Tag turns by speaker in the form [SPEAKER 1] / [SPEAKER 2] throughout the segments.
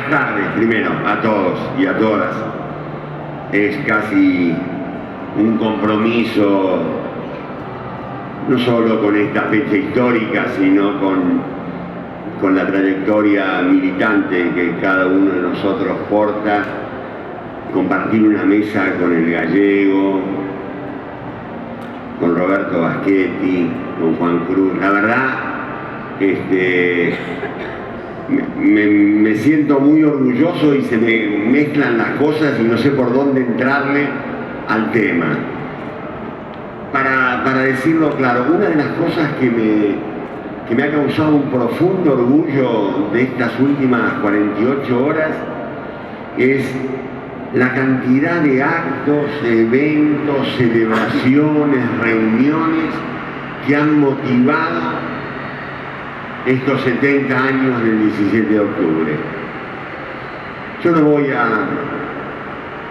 [SPEAKER 1] Buenas tardes, primero, a todos y a todas. Es casi un compromiso, no solo con esta fecha histórica, sino con la trayectoria militante que cada uno de nosotros porta, compartir una mesa con el Gallego, con Roberto Baschetti, con Juan Cruz. La verdad, me siento muy orgulloso y se me mezclan las cosas y no sé por dónde entrarle al tema. Para decirlo claro, una de las cosas que me ha causado un profundo orgullo de estas últimas 48 horas es la cantidad de actos, eventos, celebraciones, reuniones que han motivado estos 70 años del 17 de octubre. Yo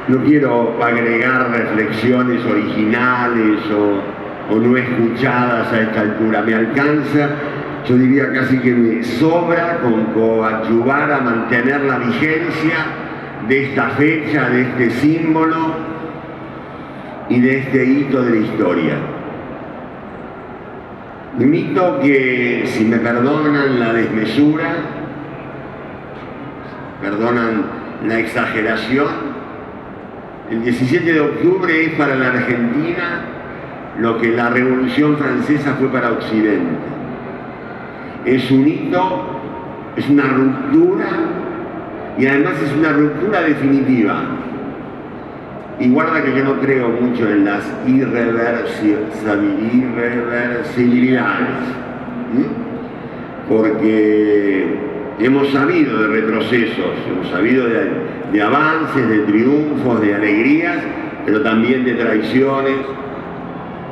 [SPEAKER 1] no quiero agregar reflexiones originales o no escuchadas a esta altura. Me alcanza, yo diría casi que me sobra con coadyuvar a mantener la vigencia de esta fecha, de este símbolo y de este hito de la historia. Un hito que, si me perdonan la desmesura, perdonan la exageración, el 17 de octubre es para la Argentina lo que la Revolución Francesa fue para Occidente. Es un hito, es una ruptura, y además es una ruptura definitiva. Y guarda que yo no creo mucho en las irreversibilidades, porque hemos sabido de retrocesos, hemos sabido de avances, de triunfos, de alegrías, pero también de traiciones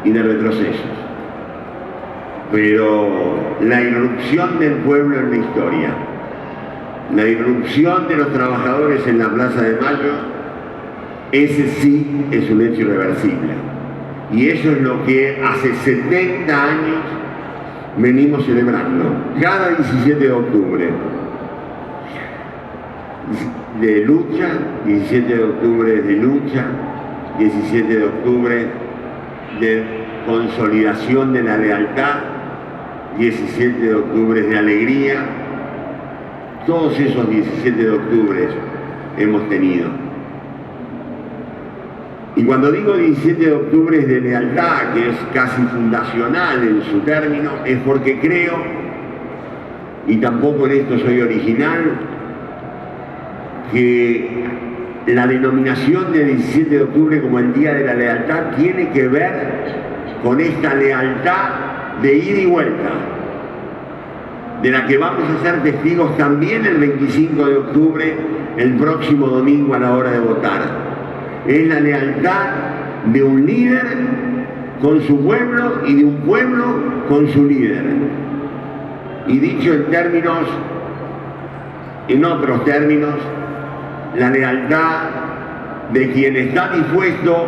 [SPEAKER 1] y de retrocesos. Pero la irrupción del pueblo en la historia, la irrupción de los trabajadores en la Plaza de Mayo, ese sí es un hecho irreversible. Y eso es lo que hace 70 años venimos celebrando. Cada 17 de octubre de lucha, 17 de octubre de lucha, 17 de octubre de consolidación de la lealtad, 17 de octubre de alegría. Todos esos 17 de octubre hemos tenido. Y cuando digo 17 de octubre de lealtad, que es casi fundacional en su término, es porque creo, y tampoco en esto soy original, que la denominación de 17 de octubre como el Día de la Lealtad tiene que ver con esta lealtad de ida y vuelta, de la que vamos a ser testigos también el 25 de octubre, el próximo domingo a la hora de votar. Es la lealtad de un líder con su pueblo y de un pueblo con su líder. Y dicho en otros términos, la lealtad de quien está dispuesto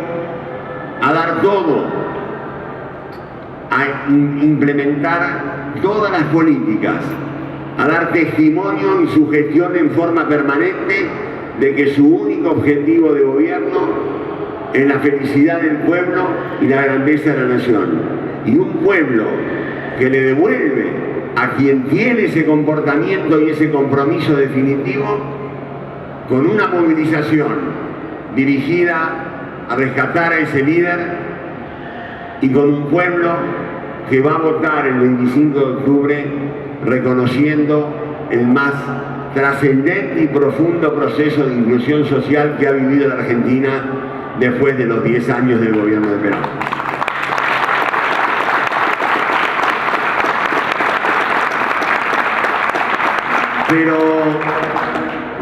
[SPEAKER 1] a dar todo, a implementar todas las políticas, a dar testimonio y su gestión en forma permanente de que su único objetivo de gobierno es la felicidad del pueblo y la grandeza de la nación. Y un pueblo que le devuelve a quien tiene ese comportamiento y ese compromiso definitivo con una movilización dirigida a rescatar a ese líder y con un pueblo que va a votar el 25 de octubre reconociendo el más trascendente y profundo proceso de inclusión social que ha vivido la Argentina después de los 10 años del gobierno de Perón. Pero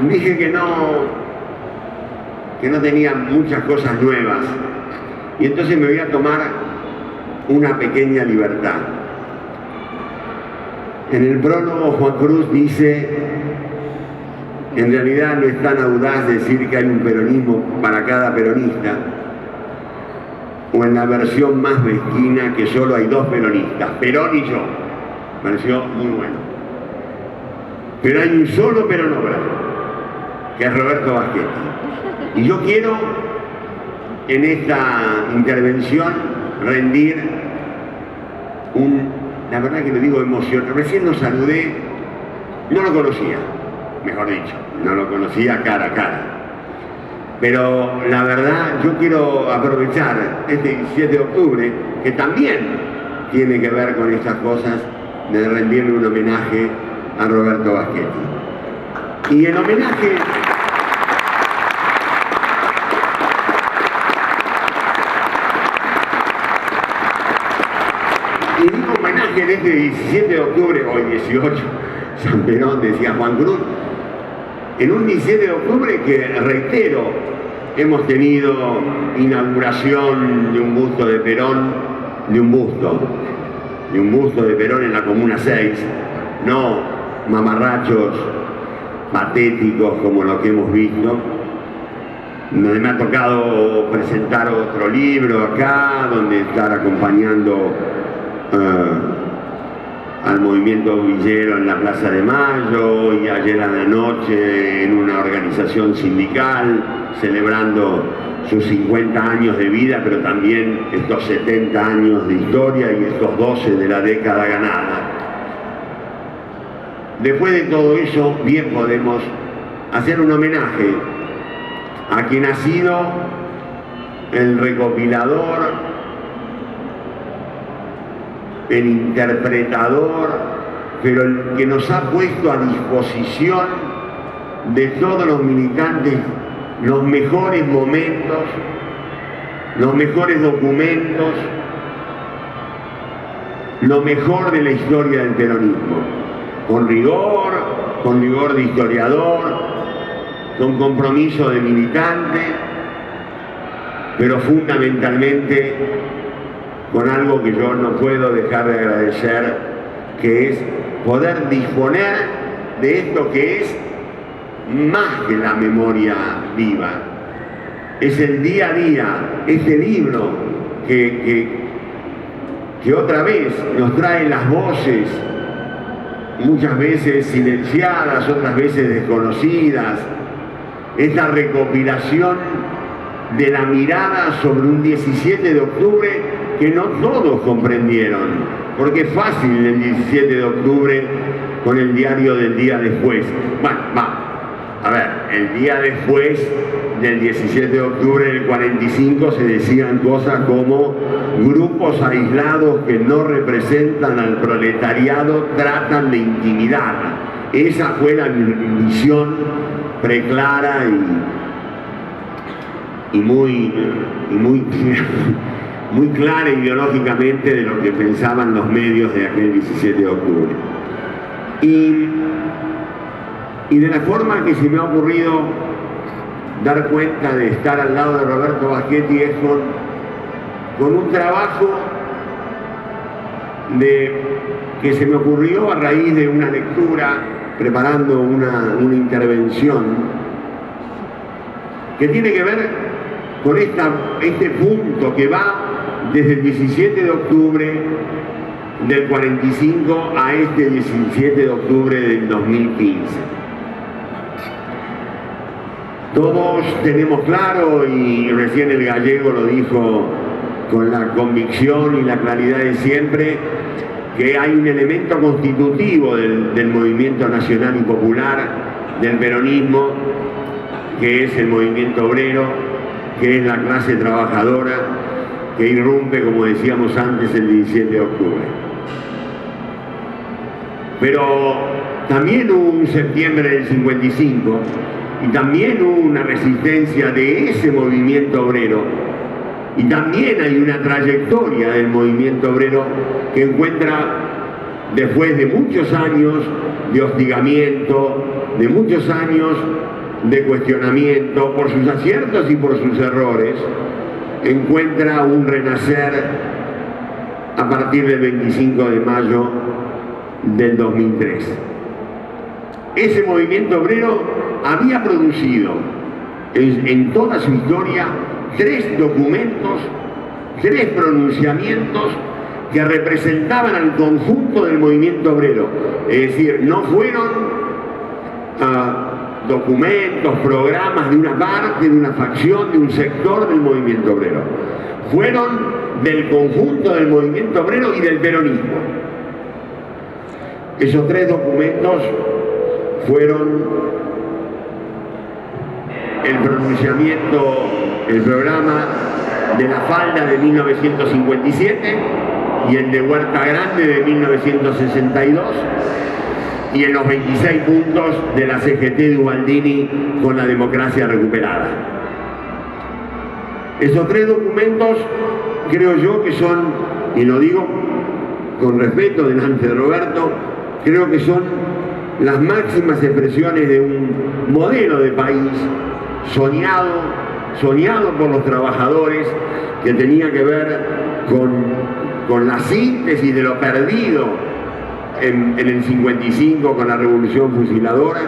[SPEAKER 1] dije que no tenía muchas cosas nuevas, y entonces me voy a tomar una pequeña libertad. En el prólogo Juan Cruz dice: en realidad no es tan audaz decir que hay un peronismo para cada peronista, o en la versión más mezquina que solo hay dos peronistas, Perón y yo. Me pareció muy bueno. Pero hay un solo Perón Obra. que es Roberto Baschetti. Y yo quiero en esta intervención rendir la verdad que lo digo emoción. Recién lo saludé, no lo conocía, mejor dicho, no lo conocía cara a cara. Pero la verdad, yo quiero aprovechar este 17 de octubre, que también tiene que ver con estas cosas, de rendirle un homenaje a Roberto Baschetti. Y el homenaje... Y digo homenaje en este 17 de octubre, hoy 18, San Perón, decía Juan Cruz, en un 17 de octubre que, reitero, hemos tenido inauguración de un busto de Perón, de un busto de Perón en la Comuna 6, no mamarrachos patéticos como lo que hemos visto. Me ha tocado presentar otro libro acá, donde estar acompañando al movimiento villero en la Plaza de Mayo, y ayer a la noche en una organización sindical celebrando sus 50 años de vida, pero también estos 70 años de historia y estos 12 de la década ganada. Después de todo eso, bien podemos hacer un homenaje a quien ha sido el recopilador, el interpretador, pero el que nos ha puesto a disposición de todos los militantes los mejores momentos, los mejores documentos, lo mejor de la historia del peronismo, con rigor de historiador, con compromiso de militante, pero fundamentalmente con algo que yo no puedo dejar de agradecer, que es poder disponer de esto que es más que la memoria viva. Es el día a día, este libro que otra vez nos trae las voces, muchas veces silenciadas, otras veces desconocidas, esta recopilación de la mirada sobre un 17 de octubre que no todos comprendieron, porque es fácil el 17 de octubre con el diario del día después. Bueno, a ver, el día después del 17 de octubre del 45 se decían cosas como: grupos aislados que no representan al proletariado tratan de intimidar. Esa fue la visión preclara y muy clara ideológicamente de lo que pensaban los medios de aquel 17 de octubre. Y de la forma que se me ha ocurrido dar cuenta de estar al lado de Roberto Baschetti es con un trabajo que se me ocurrió a raíz de una lectura, preparando una intervención que tiene que ver con este punto que va desde el 17 de octubre del 45 a este 17 de octubre del 2015. Todos tenemos claro, y recién el gallego lo dijo con la convicción y la claridad de siempre, que hay un elemento constitutivo del movimiento nacional y popular, del peronismo, que es el movimiento obrero, que es la clase trabajadora, que irrumpe, como decíamos antes, el 17 de octubre. Pero también hubo un septiembre del 55, y también hubo una resistencia de ese movimiento obrero, y también hay una trayectoria del movimiento obrero que encuentra, después de muchos años de hostigamiento, de muchos años de cuestionamiento, por sus aciertos y por sus errores, encuentra un renacer a partir del 25 de mayo del 2003. Ese movimiento obrero había producido en toda su historia 3 documentos, 3 pronunciamientos que representaban al conjunto del movimiento obrero. Es decir, no fueron documentos, programas de una parte, de una facción, de un sector del movimiento obrero. Fueron del conjunto del movimiento obrero y del peronismo. Esos tres documentos fueron el pronunciamiento, el programa de la Falda de 1957 y el de Huerta Grande de 1962 y en los 26 puntos de la CGT de Ubaldini con la democracia recuperada. Esos tres documentos creo yo que son, y lo digo con respeto delante de Roberto, creo que son las máximas expresiones de un modelo de país soñado por los trabajadores, que tenía que ver con la síntesis de lo perdido en el 55 con la revolución fusiladora,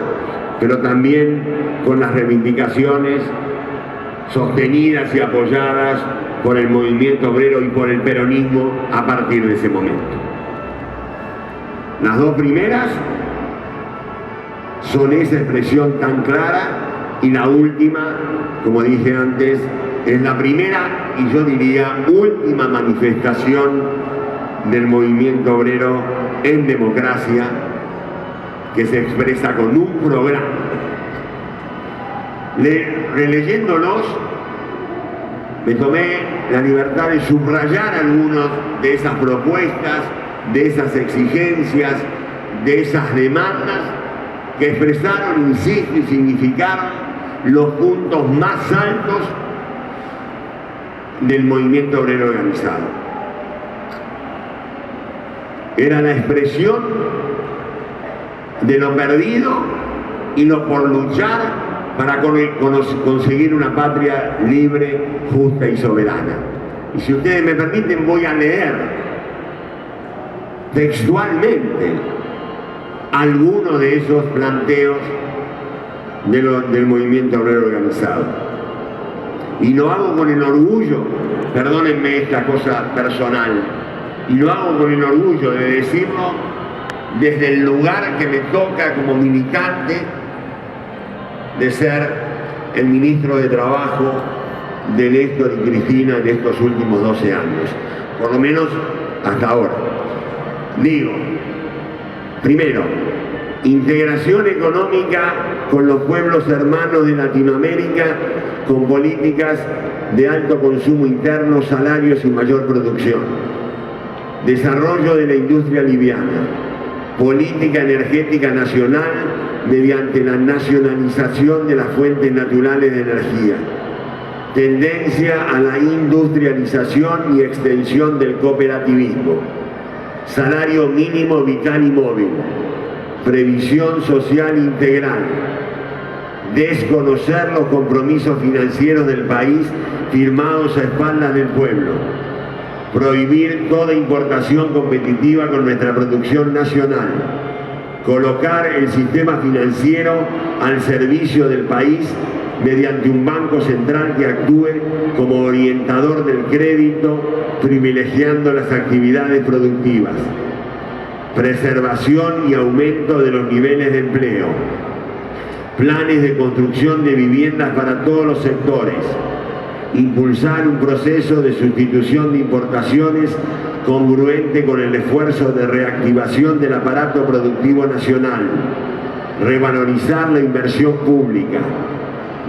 [SPEAKER 1] pero también con las reivindicaciones sostenidas y apoyadas por el movimiento obrero y por el peronismo a partir de ese momento. Las dos primeras son esa expresión tan clara, y la última, como dije antes, es la primera y yo diría última manifestación del movimiento obrero en democracia, que se expresa con un programa. Releyéndolos, me tomé la libertad de subrayar algunas de esas propuestas, de esas exigencias, de esas demandas que expresaron, insisto, y significaron los puntos más altos del movimiento obrero organizado. Era la expresión de lo perdido y lo por luchar para conseguir una patria libre, justa y soberana. Y si ustedes me permiten, voy a leer textualmente algunos de esos planteos del movimiento obrero organizado. Y lo hago con el orgullo, perdónenme esta cosa personal, y lo hago con el orgullo de decirlo desde el lugar que me toca como militante de ser el ministro de Trabajo de Néstor y Cristina en estos últimos 12 años, por lo menos hasta ahora. Digo, primero, integración económica con los pueblos hermanos de Latinoamérica, con políticas de alto consumo interno, salarios y mayor producción. Desarrollo de la industria liviana. Política energética nacional mediante la nacionalización de las fuentes naturales de energía. Tendencia a la industrialización y extensión del cooperativismo. Salario mínimo vital y móvil. Previsión social integral. Desconocer los compromisos financieros del país firmados a espaldas del pueblo. Prohibir toda importación competitiva con nuestra producción nacional. Colocar el sistema financiero al servicio del país mediante un banco central que actúe como orientador del crédito, privilegiando las actividades productivas. Preservación y aumento de los niveles de empleo. Planes de construcción de viviendas para todos los sectores. Impulsar un proceso de sustitución de importaciones congruente con el esfuerzo de reactivación del aparato productivo nacional. Revalorizar la inversión pública.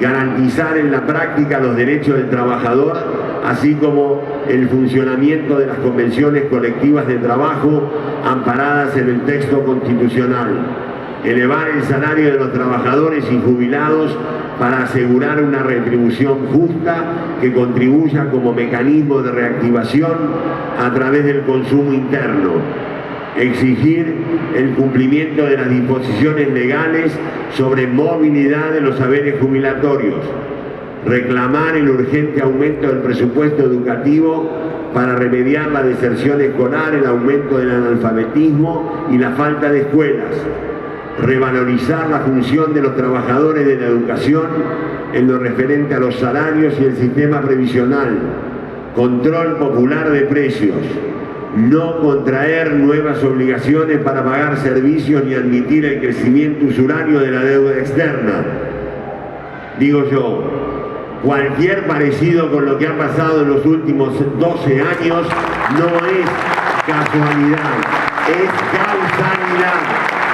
[SPEAKER 1] Garantizar en la práctica los derechos del trabajador, así como el funcionamiento de las convenciones colectivas de trabajo amparadas en el texto constitucional. Elevar el salario de los trabajadores y jubilados para asegurar una retribución justa que contribuya como mecanismo de reactivación a través del consumo interno. Exigir el cumplimiento de las disposiciones legales sobre movilidad de los saberes jubilatorios. Reclamar el urgente aumento del presupuesto educativo para remediar la deserción escolar, el aumento del analfabetismo y la falta de escuelas. Revalorizar la función de los trabajadores de la educación en lo referente a los salarios y el sistema previsional. Control popular de precios. no contraer nuevas obligaciones para pagar servicios ni admitir el crecimiento usurario de la deuda externa. Digo yo, cualquier parecido con lo que ha pasado en los últimos 12 años no es casualidad, es causalidad.